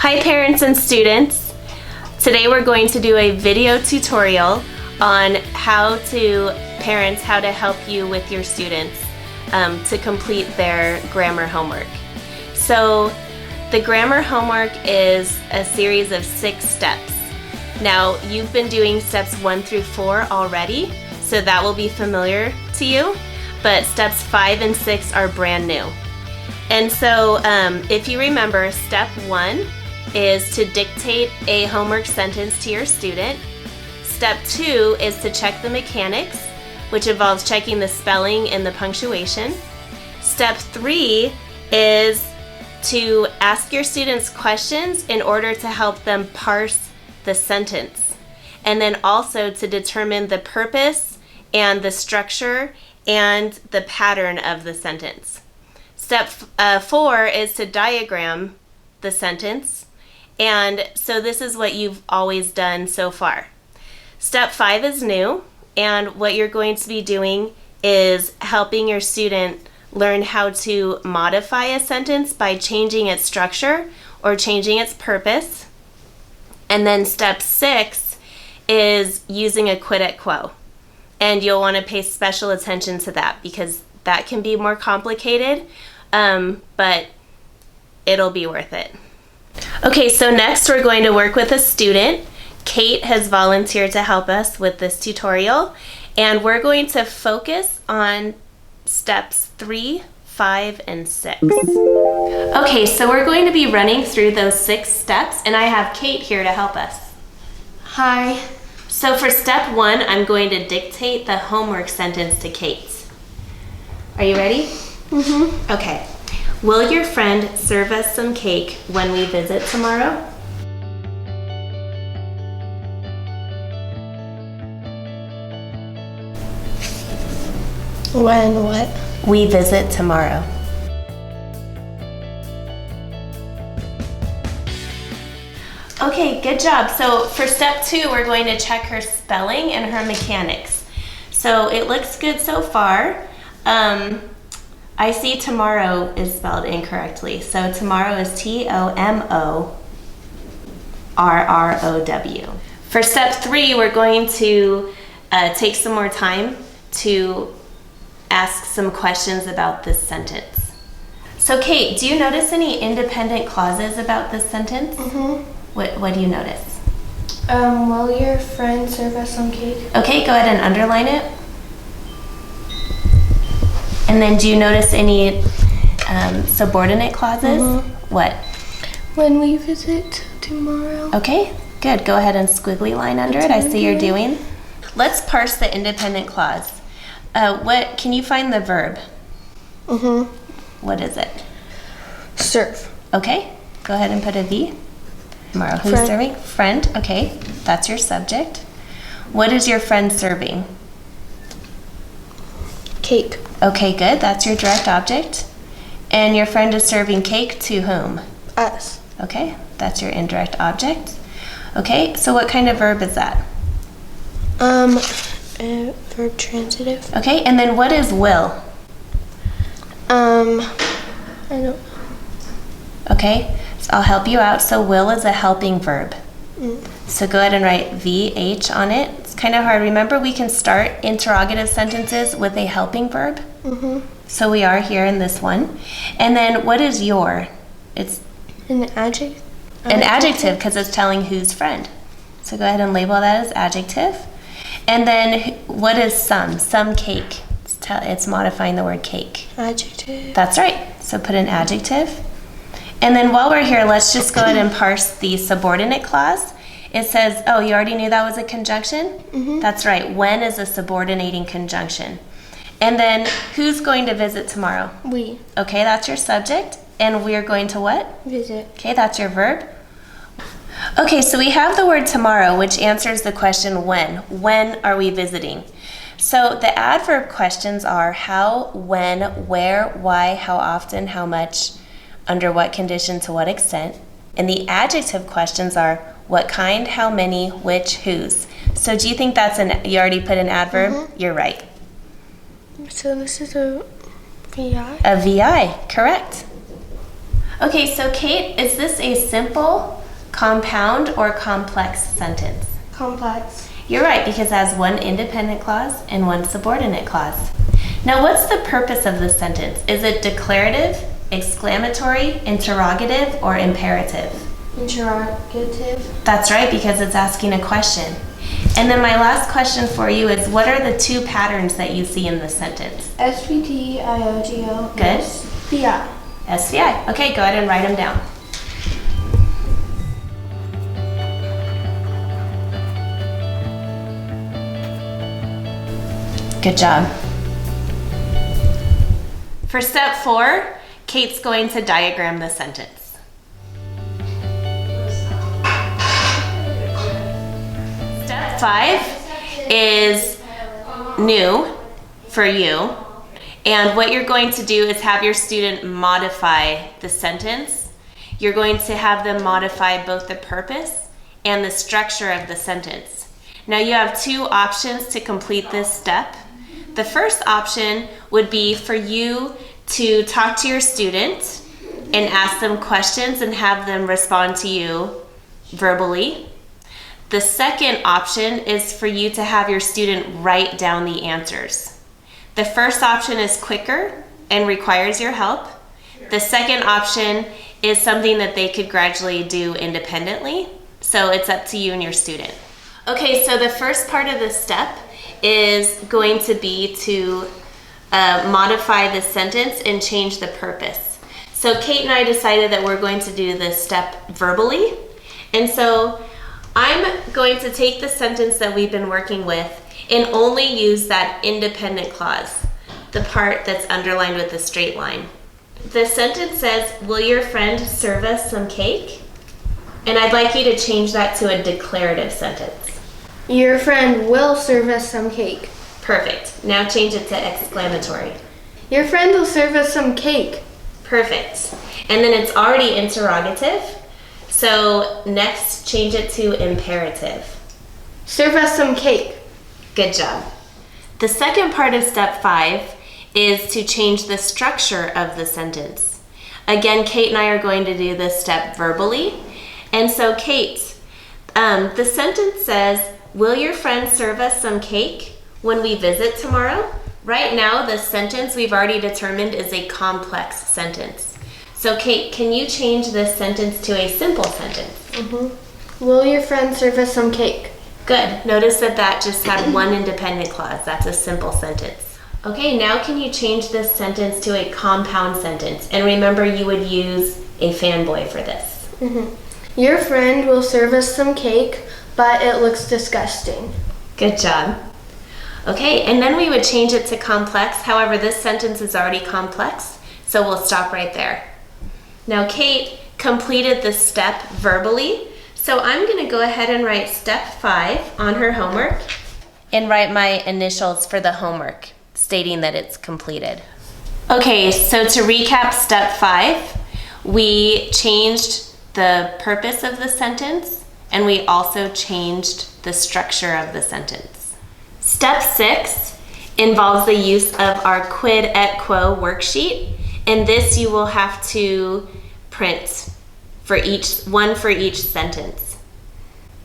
Hi parents and students. Today we're going to do a video tutorial on how to help you with your students to complete their grammar homework. So the grammar homework is a series of 6 steps. Now you've been doing steps 1 through 4 already, so that will be familiar to you, but steps 5 and 6 are brand new. And so if you remember, step 1 is to dictate a homework sentence to your student. Step 2 is to check the mechanics, which involves checking the spelling and the punctuation. Step 3 is to ask your students questions in order to help them parse the sentence, and then also to determine the purpose and the structure and the pattern of the sentence. Step 4 is to diagram the sentence, and so this is what you've always done so far. Step 5 is new, and what you're going to be doing is helping your student learn how to modify a sentence by changing its structure or changing its purpose. And then step 6 is using a quid et quo. And you'll want to pay special attention to that because that can be more complicated, but it'll be worth it. Okay, so next we're going to work with a student. Kate has volunteered to help us with this tutorial, and we're going to focus on steps 3, 5, and 6. Okay, so we're going to be running through those 6 steps, and I have Kate here to help us. Hi. So for step 1, I'm going to dictate the homework sentence to Kate. Are you ready? Mm-hmm. Okay. Will your friend serve us some cake when we visit tomorrow? When what? We visit tomorrow. Okay, good job. So for step 2, we're going to check her spelling and her mechanics. So it looks good so far. I see tomorrow is spelled incorrectly. So tomorrow is Tomorrow. For step 3, we're going to take some more time to ask some questions about this sentence. So Kate, do you notice any independent clauses about this sentence? Mm-hmm. What do you notice? Will your friend serve us some cake? Okay, go ahead and underline it. And then do you notice any subordinate clauses? Mm-hmm. What? When we visit tomorrow. Okay, good. Go ahead and squiggly line under it. I see you're doing. Let's parse the independent clause. What can you find the verb? Mm-hmm. What is it? Serve. Okay, go ahead and put a V. Tomorrow, who's Friend. serving? Friend, okay, that's your subject. What is your friend serving? Cake. Okay, good, that's your direct object. And your friend is serving cake to whom? Us. Okay, that's your indirect object. Okay, so what kind of verb is that? Verb transitive. Okay, and then what is will? I don't know. Okay, so I'll help you out. So will is a helping verb. Mm. So go ahead and write VH on it. It's kind of hard. Remember, we can start interrogative sentences with a helping verb. Mm-hmm. So we are here in this one. And then what is your? It's An adjective. an adjective because it's telling whose friend. So go ahead and label that as adjective. And then what is some? Some cake. It's modifying the word cake. Adjective. That's right. So put an adjective. And then while we're here, let's just go ahead and parse the subordinate clause. It says, oh, you already knew that was a conjunction? Mm-hmm. That's right. When is a subordinating conjunction? And then who's going to visit tomorrow? We. Okay, that's your subject. And we're going to what? Visit. Okay, that's your verb. Okay, so we have the word tomorrow, which answers the question when. When are we visiting? So the adverb questions are how, when, where, why, how often, how much, under what condition, to what extent. And the adjective questions are what kind, how many, which, whose. So do you think that's you already put an adverb? Mm-hmm. You're right. So this is a VI? A VI, correct. Okay, so Kate, is this a simple, compound, or complex sentence? Complex. You're right, because it has one independent clause and one subordinate clause. Now, what's the purpose of this sentence? Is it declarative, exclamatory, interrogative, or imperative? Interrogative. That's right, because it's asking a question. And then my last question for you is, what are the two patterns that you see in this sentence? SVT, IOGO. Good. SVI. SVI. Okay, go ahead and write them down. Good job. For step 4, Kate's going to diagram the sentence. Step 5 is new for you. And what you're going to do is have your student modify the sentence. You're going to have them modify both the purpose and the structure of the sentence. Now you have two options to complete this step. The first option would be for you to talk to your student and ask them questions and have them respond to you verbally. The second option is for you to have your student write down the answers. The first option is quicker and requires your help. The second option is something that they could gradually do independently. So it's up to you and your student. Okay, so the first part of this step is going to be to modify the sentence and change the purpose. So Kate and I decided that we're going to do this step verbally. And so I'm going to take the sentence that we've been working with and only use that independent clause, the part that's underlined with a straight line. The sentence says, "Will your friend serve us some cake?" And I'd like you to change that to a declarative sentence. Your friend will serve us some cake. Perfect. Now change it to exclamatory. Your friend will serve us some cake. Perfect. And then it's already interrogative. So next, change it to imperative. Serve us some cake. Good job. The second part of step 5 is to change the structure of the sentence. Again, Kate and I are going to do this step verbally. And so Kate, the sentence says, "Will your friend serve us some cake when we visit tomorrow?" Right now, the sentence we've already determined is a complex sentence. So Kate, can you change this sentence to a simple sentence? Will your friend serve us some cake? Good. Notice that that just had one independent clause. That's a simple sentence. Okay, now can you change this sentence to a compound sentence? And remember, you would use a fanboy for this. Your friend will serve us some cake, but it looks disgusting. Good job. Okay, and then we would change it to complex. However, this sentence is already complex, so we'll stop right there. Now, Kate completed this step verbally, so I'm going to go ahead and write step 5 on her homework and write my initials for the homework, stating that it's completed. Okay, so to recap step 5, we changed the purpose of the sentence, and we also changed the structure of the sentence. Step 6 involves the use of our quid et quo worksheet, and this you will have to print for each sentence.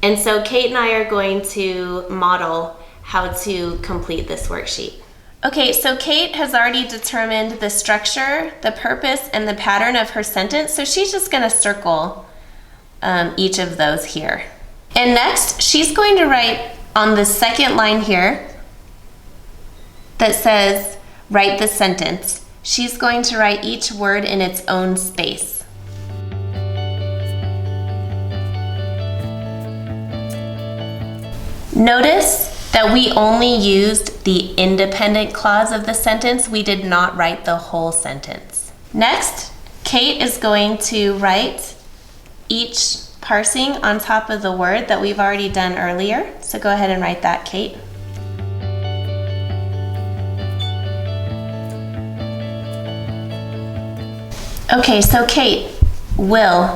And so Kate and I are going to model how to complete this worksheet. Okay, so Kate has already determined the structure, the purpose, and the pattern of her sentence, so she's just going to circle each of those here. And next, she's going to write on the second line here that says, write the sentence. She's going to write each word in its own space. Notice that we only used the independent clause of the sentence. We did not write the whole sentence. Next, Kate is going to write each parsing on top of the word that we've already done earlier. So go ahead and write that, Kate. Okay, so Kate, will.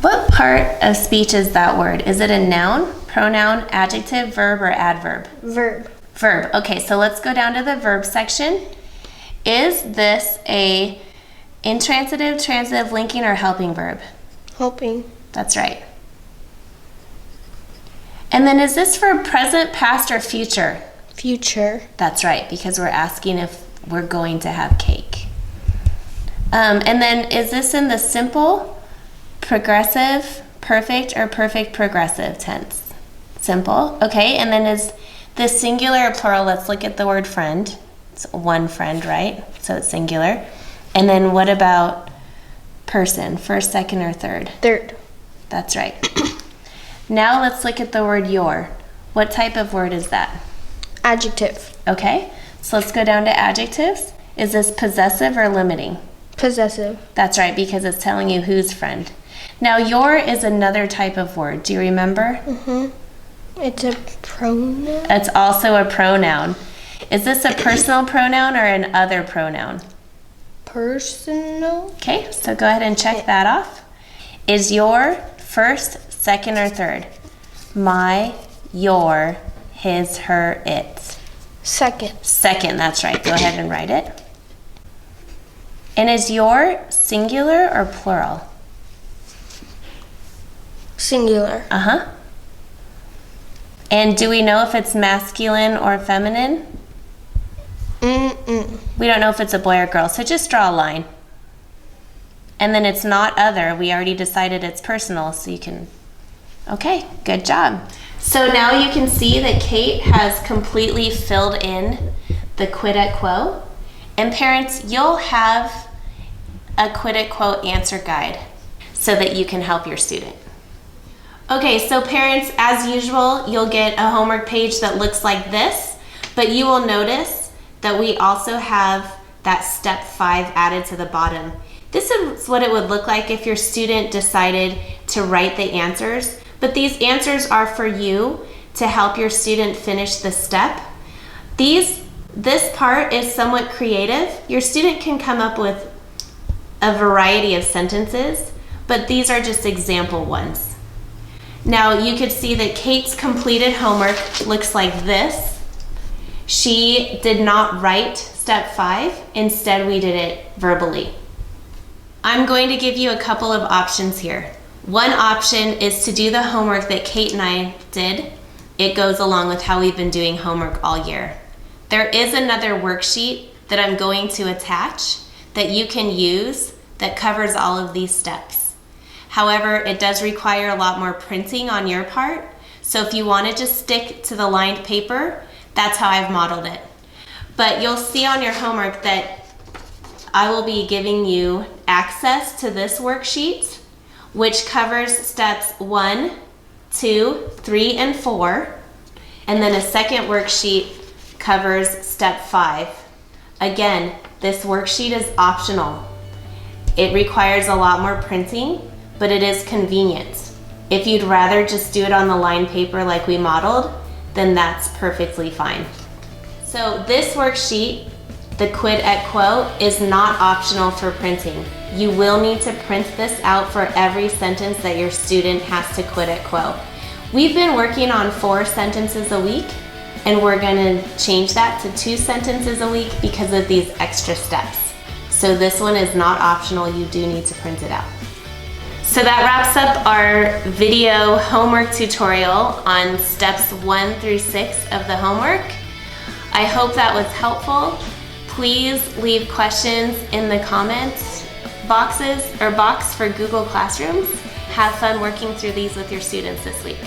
What part of speech is that word? Is it a noun, pronoun, adjective, verb, or adverb? Verb. Verb. Okay, so let's go down to the verb section. Is this a Intransitive, transitive, linking, or helping verb? Helping. That's right. And then is this for present, past, or future? Future. That's right, because we're asking if we're going to have cake. And then is this in the simple, progressive, perfect, or perfect progressive tense? Simple. Okay, and then is this singular or plural? Let's look at the word friend. It's one friend, right? So it's singular. And then what about person? First, second, or third? Third. That's right. Now let's look at the word your. What type of word is that? Adjective. Okay, so let's go down to adjectives. Is this possessive or limiting? Possessive. That's right, because it's telling you whose friend. Now, your is another type of word. Do you remember? It's a pronoun. It's also a pronoun. Is this a personal pronoun or an other pronoun? Personal. Okay, so go ahead and check that off. Is your first, second, or third? My, your, his, her, its. Second. Second, that's right. Go ahead and write it. And is your singular or plural? Singular. Uh-huh. And do we know if it's masculine or feminine? We don't know if it's a boy or girl, so just draw a line. And then it's not other. We already decided it's personal, so you can... Okay, good job. So now you can see that Kate has completely filled in the quid et quo. And parents, you'll have a quid et quo answer guide so that you can help your student. Okay, so parents, as usual, you'll get a homework page that looks like this, but you will notice that we also have that step 5 added to the bottom. This is what it would look like if your student decided to write the answers, but these answers are for you to help your student finish the step. This part is somewhat creative. Your student can come up with a variety of sentences, but these are just example ones. Now you could see that Kate's completed homework looks like this. She did not write step 5, instead we did it verbally. I'm going to give you a couple of options here. One option is to do the homework that Kate and I did. It goes along with how we've been doing homework all year. There is another worksheet that I'm going to attach that you can use that covers all of these steps. However, it does require a lot more printing on your part, so if you want to just stick to the lined paper, that's how I've modeled it. But you'll see on your homework that I will be giving you access to this worksheet, which covers steps 1, 2, 3, and 4, and then a second worksheet covers step 5. Again, this worksheet is optional. It requires a lot more printing, but it is convenient. If you'd rather just do it on the lined paper like we modeled, then that's perfectly fine. So this worksheet, the quid et quo, is not optional for printing. You will need to print this out for every sentence that your student has to quid et quo. We've been working on 4 sentences a week, and we're gonna change that to 2 sentences a week because of these extra steps. So this one is not optional, you do need to print it out. So that wraps up our video homework tutorial on steps 1 through 6 of the homework. I hope that was helpful. Please leave questions in the comments box for Google Classrooms. Have fun working through these with your students this week.